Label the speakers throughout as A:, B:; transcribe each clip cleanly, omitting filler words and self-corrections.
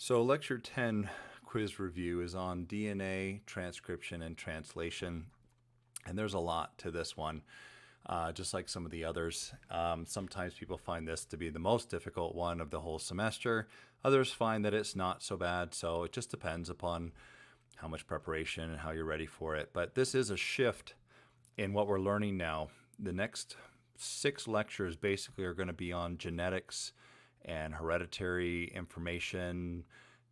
A: So, Lecture 10 quiz review is on DNA, transcription, and translation. And there's a lot to this one, just like some of the others. Sometimes people find this to be the most difficult one of the whole semester. Others find that it's not so bad. So, it just depends upon how much preparation and how you're ready for it. But this is a shift in what we're learning now. The next 6 lectures basically are going to be on genetics and hereditary information,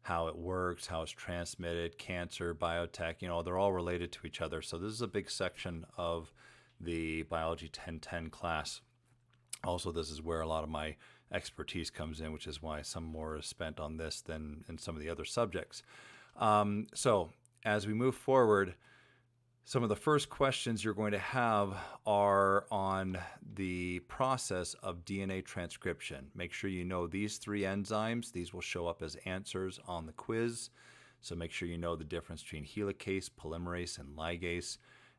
A: how it works, how it's transmitted, cancer, biotech, they're all related to each other. So this is a big section of the Biology 1010 class. Also, this is where a lot of my expertise comes in, which is why some more is spent on this than in some of the other subjects. So as we move forward, some of the first questions you're going to have are on the process of DNA transcription. Make sure you know these 3 enzymes. These will show up as answers on the quiz. So make sure you know the difference between helicase, polymerase, and ligase,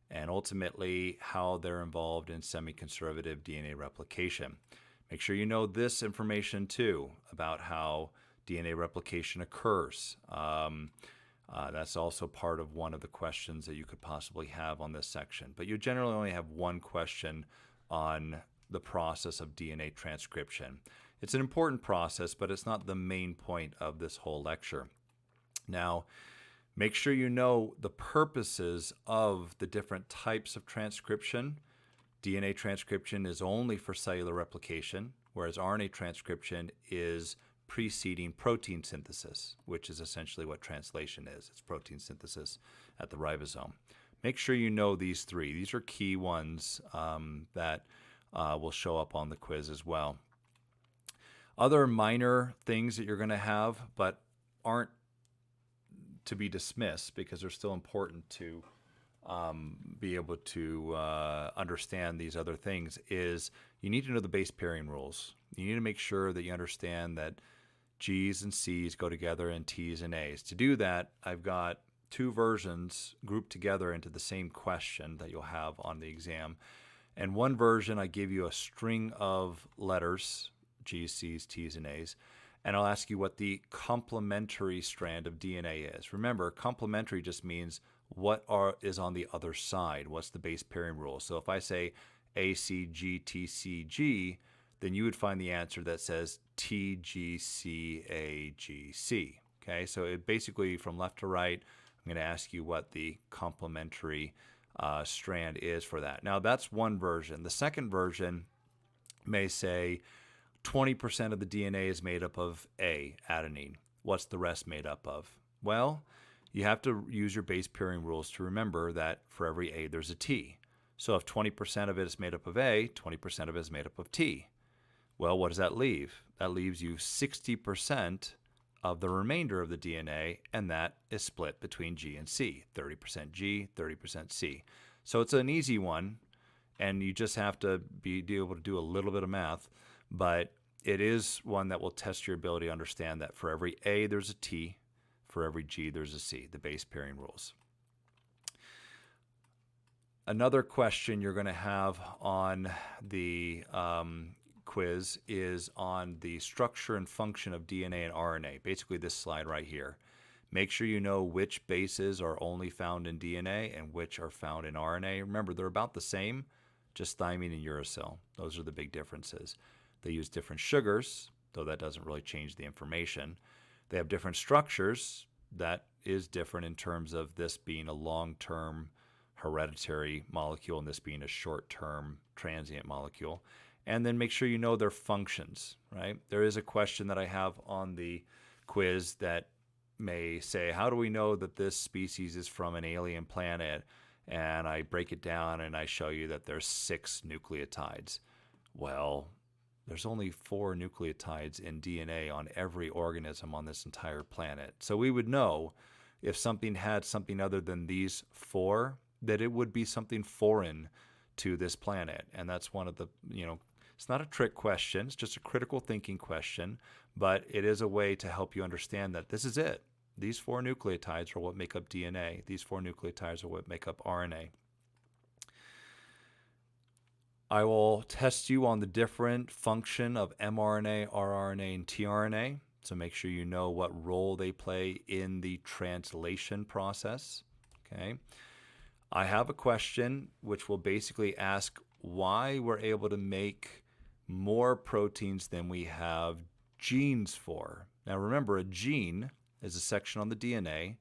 A: and ultimately how they're involved in semi-conservative DNA replication. Make sure you know this information too about how DNA replication occurs. That's also part of one of the questions that you could possibly have on this section. But you generally only have one question on the process of DNA transcription. It's an important process, but it's not the main point of this whole lecture. Now, make sure you know the purposes of the different types of transcription. DNA transcription is only for cellular replication, whereas RNA transcription is preceding protein synthesis, which is essentially what translation is. It's protein synthesis at the ribosome. Make sure you know these 3. These are key ones that will show up on the quiz as well. Other minor things that you're going to have, but aren't to be dismissed because they're still important to be able to understand these other things, is you need to know the base pairing rules. You need to make sure that you understand that G's and C's go together and T's and A's. To do that, I've got 2 versions grouped together into the same question that you'll have on the exam. And one version, I give you a string of letters, G's, C's, T's, and A's, and I'll ask you what the complementary strand of DNA is. Remember, complementary just means what is on the other side. What's the base pairing rule? So if I say ACGTCG, then you would find the answer that says TGCAGC. Okay, so it basically from left to right, I'm going to ask you what the complementary strand is for that. Now that's one version. The second version may say 20% of the DNA is made up of A, adenine. What's the rest made up of? Well, you have to use your base pairing rules to remember that for every A, there's a T. So if 20% of it is made up of A, 20% of it is made up of T. Well, what does that leave? That leaves you 60% of the remainder of the DNA, and that is split between G and C, 30% G, 30% C. So it's an easy one, and you just have to be able to do a little bit of math, but it is one that will test your ability to understand that for every A, there's a T, for every G, there's a C, the base pairing rules. Another question you're going to have on the quiz is on the structure and function of DNA and RNA, basically this slide right here. Make sure you know which bases are only found in DNA and which are found in RNA. Remember, they're about the same, just thymine and uracil. Those are the big differences. They use different sugars, though that doesn't really change the information. They have different structures. That is different in terms of this being a long-term hereditary molecule and this being a short-term transient molecule. And then make sure you know their functions, right? There is a question that I have on the quiz that may say, how do we know that this species is from an alien planet? And I break it down and I show you that there's 6 nucleotides. Well, there's only 4 nucleotides in DNA on every organism on this entire planet. So we would know if something had something other than these 4, that it would be something foreign to this planet. And that's one of the, it's not a trick question. It's just a critical thinking question, but it is a way to help you understand that this is it. These 4 nucleotides are what make up DNA. These 4 nucleotides are what make up RNA. I will test you on the different function of mRNA, rRNA, and tRNA. So make sure you know what role they play in the translation process. Okay. I have a question which will basically ask why we're able to make more proteins than we have genes for. Now remember, a gene is a section on the DNA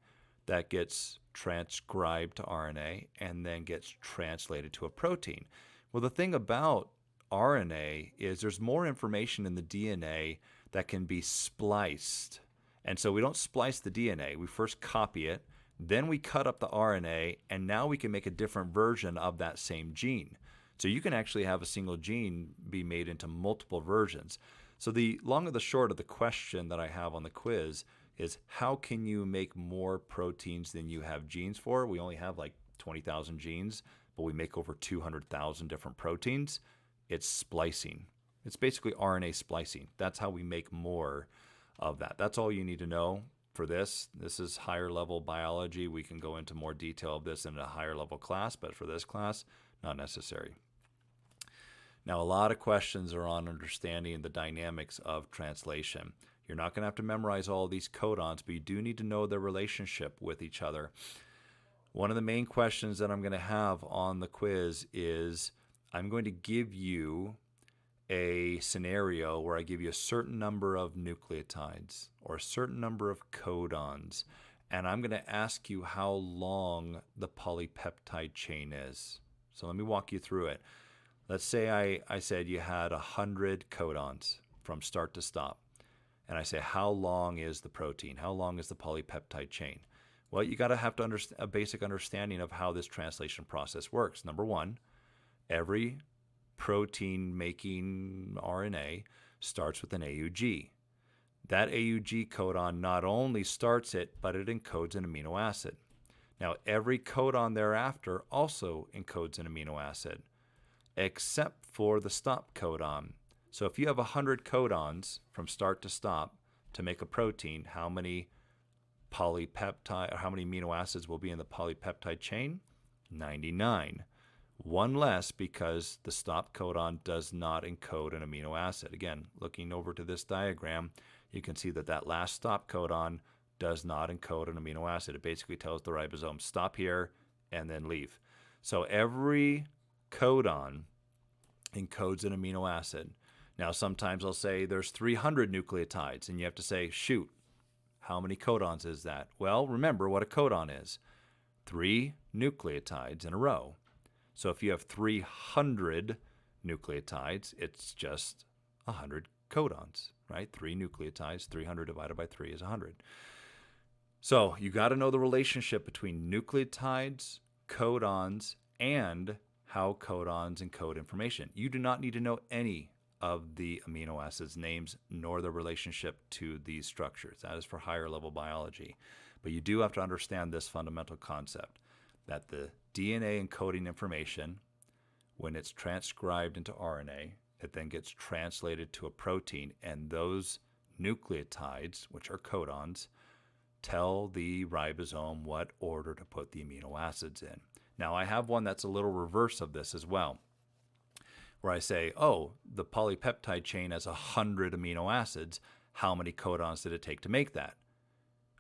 A: that gets transcribed to RNA and then gets translated to a protein. Well, the thing about RNA is there's more information in the DNA that can be spliced. And so we don't splice the DNA. We first copy it, then we cut up the RNA, and now we can make a different version of that same gene. So you can actually have a single gene be made into multiple versions. So the long and the short of the question that I have on the quiz is, how can you make more proteins than you have genes for? We only have like 20,000 genes, but we make over 200,000 different proteins. It's splicing. It's basically RNA splicing. That's how we make more of that. That's all you need to know for this. This is higher level biology. We can go into more detail of this in a higher level class, but for this class, not necessary. Now, a lot of questions are on understanding the dynamics of translation. You're not going to have to memorize all these codons, but you do need to know their relationship with each other. One of the main questions that I'm going to have on the quiz is, I'm going to give you a scenario where I give you a certain number of nucleotides or a certain number of codons, and I'm going to ask you how long the polypeptide chain is. So let me walk you through it. Let's say I said you had 100 codons from start to stop, and I say, how long is the protein? How long is the polypeptide chain? Well, you got to have to understand a basic understanding of how this translation process works. Number one, every protein-making RNA starts with an AUG. That AUG codon not only starts it, but it encodes an amino acid. Now, every codon thereafter also encodes an amino acid, except for the stop codon. So if you have 100 codons from start to stop to make a protein, how many polypeptide, or how many amino acids will be in the polypeptide chain? 99. One less because the stop codon does not encode an amino acid. Again, looking over to this diagram, you can see that that last stop codon does not encode an amino acid. It basically tells the ribosome, stop here and then leave. So every codon encodes an amino acid. Now, sometimes I'll say there's 300 nucleotides, and you have to say, shoot, how many codons is that? Well, remember what a codon is. 3 nucleotides in a row. So if you have 300 nucleotides, it's just 100 codons, right? 3 nucleotides, 300 divided by 3 is 100. So you got to know the relationship between nucleotides, codons, and how codons encode information. You do not need to know any of the amino acids names nor the relationship to these structures. That is for higher level biology. But you do have to understand this fundamental concept, that the DNA encoding information, when it's transcribed into RNA, it then gets translated to a protein, and those nucleotides, which are codons, tell the ribosome what order to put the amino acids in. Now, I have one that's a little reverse of this as well, where I say, oh, the polypeptide chain has 100 amino acids. How many codons did it take to make that?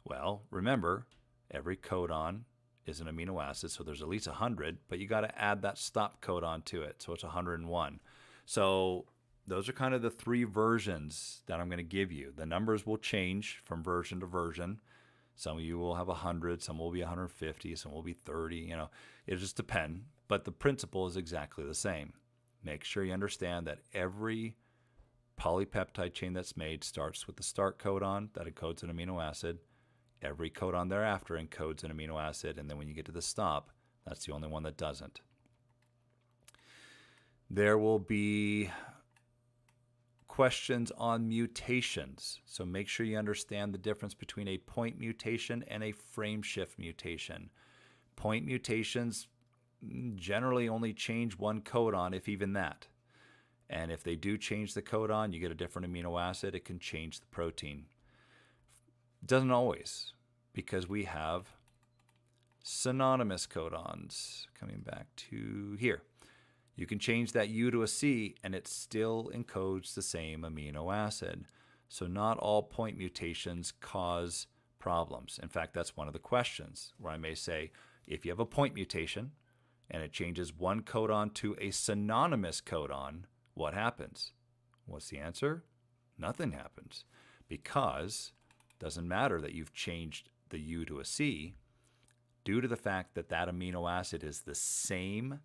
A: Well, remember, every codon is an amino acid, so there's at least 100, but you got to add that stop codon to it, so it's 101. So those are kind of the 3 versions that I'm going to give you. The numbers will change from version to version. Some of you will have 100, some will be 150, some will be 30, you know. It just depends, but the principle is exactly the same. Make sure you understand that every polypeptide chain that's made starts with the start codon that encodes an amino acid. Every codon thereafter encodes an amino acid, and then when you get to the stop, that's the only one that doesn't. There will be questions on mutations, so make sure you understand the difference between a point mutation and a frame shift mutation. Point mutations generally only change one codon, if even that. And if they do change the codon, you get a different amino acid, it can change the protein. Doesn't always, because we have synonymous codons. Coming back to here. You can change that U to a C, and it still encodes the same amino acid. So not all point mutations cause problems. In fact, that's one of the questions where I may say, if you have a point mutation and it changes one codon to a synonymous codon, what happens? What's the answer? Nothing happens, because it doesn't matter that you've changed the U to a C. Due to the fact that that amino acid is the same,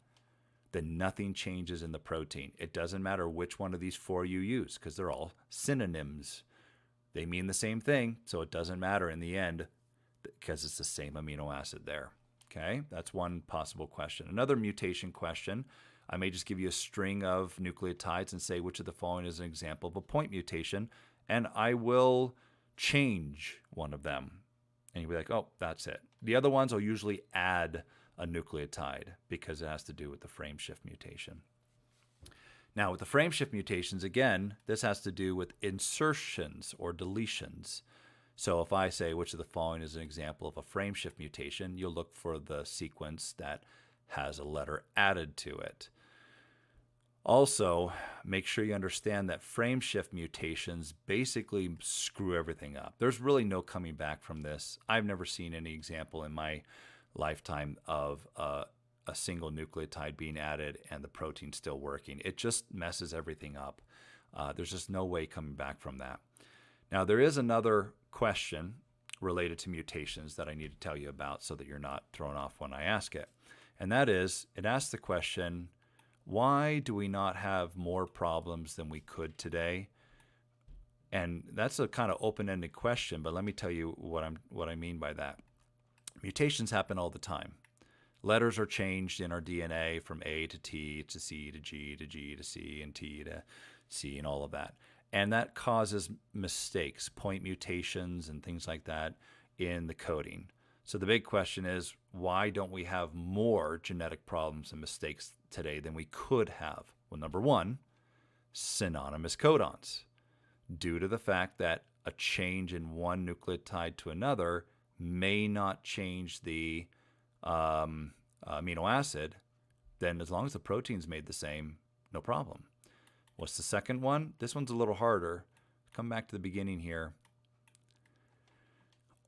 A: then nothing changes in the protein. It doesn't matter which one of these four you use, because they're all synonyms. They mean the same thing, so it doesn't matter in the end because it's the same amino acid there. Okay, that's one possible question. Another mutation question, I may just give you a string of nucleotides and say which of the following is an example of a point mutation, and I will change one of them. And you'll be like, oh, that's it. The other ones I'll usually add a nucleotide because it has to do with the frame shift mutation. Now, with the frame shift mutations, again, this has to do with insertions or deletions. So if I say which of the following is an example of a frame shift mutation, you'll look for the sequence that has a letter added to it. Also, make sure you understand that frame shift mutations basically screw everything up. There's really no coming back from this. I've never seen any example in my lifetime of a single nucleotide being added and the protein still working. It just messes everything up. There's just no way coming back from that. Now, there is another question related to mutations that I need to tell you about so that you're not thrown off when I ask it. And that is, it asks the question, why do we not have more problems than we could today? And that's a kind of open-ended question, but let me tell you what I mean by that. Mutations happen all the time. Letters are changed in our DNA from A to T to C to G to G to C and T to C and all of that. And that causes mistakes, point mutations and things like that in the coding. So the big question is, why don't we have more genetic problems and mistakes today than we could have? Well, number one, synonymous codons. Due to the fact that a change in one nucleotide to another may not change the amino acid, then as long as the protein's made the same, no problem. What's the second one? This one's a little harder. Come back to the beginning here.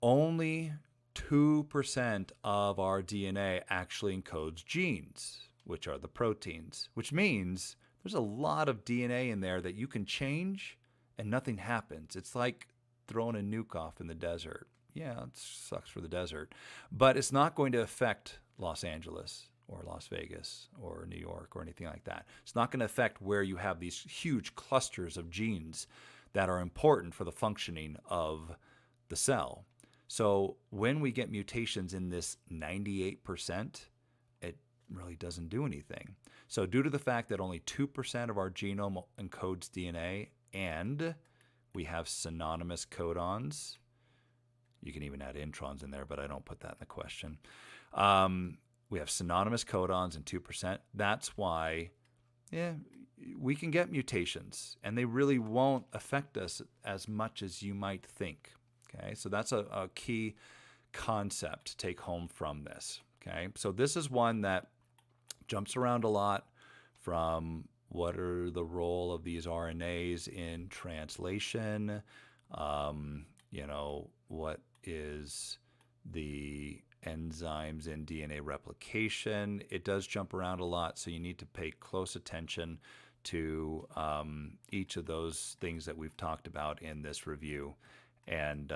A: Only 2% of our DNA actually encodes genes, which are the proteins, which means there's a lot of DNA in there that you can change and nothing happens. It's like throwing a nuke off in the desert. Yeah, it sucks for the desert, but it's not going to affect Los Angeles or Las Vegas or New York or anything like that. It's not going to affect where you have these huge clusters of genes that are important for the functioning of the cell. So when we get mutations in this 98%, it really doesn't do anything. So due to the fact that only 2% of our genome encodes DNA and we have synonymous codons, you can even add introns in there, but I don't put that in the question. We have synonymous codons and 2%. That's why we can get mutations, and they really won't affect us as much as you might think. Okay, so that's a key concept to take home from this. Okay, so this is one that jumps around a lot, from what are the role of these RNAs in translation, what is the enzymes in DNA replication. It does jump around a lot, so you need to pay close attention to each of those things that we've talked about in this review. And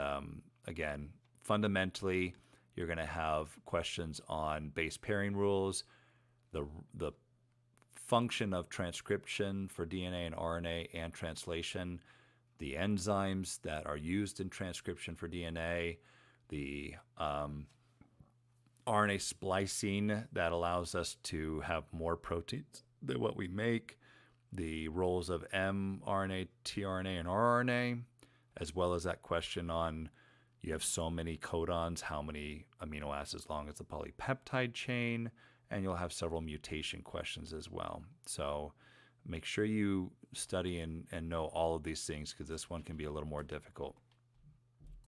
A: again, fundamentally, you're going to have questions on base pairing rules, the function of transcription for DNA and RNA and translation, the enzymes that are used in transcription for DNA, the RNA splicing that allows us to have more proteins than what we make, the roles of mRNA, tRNA, and rRNA, as well as that question on, you have so many codons, how many amino acids long is the polypeptide chain, and you'll have several mutation questions as well. So make sure you study and know all of these things, because this one can be a little more difficult.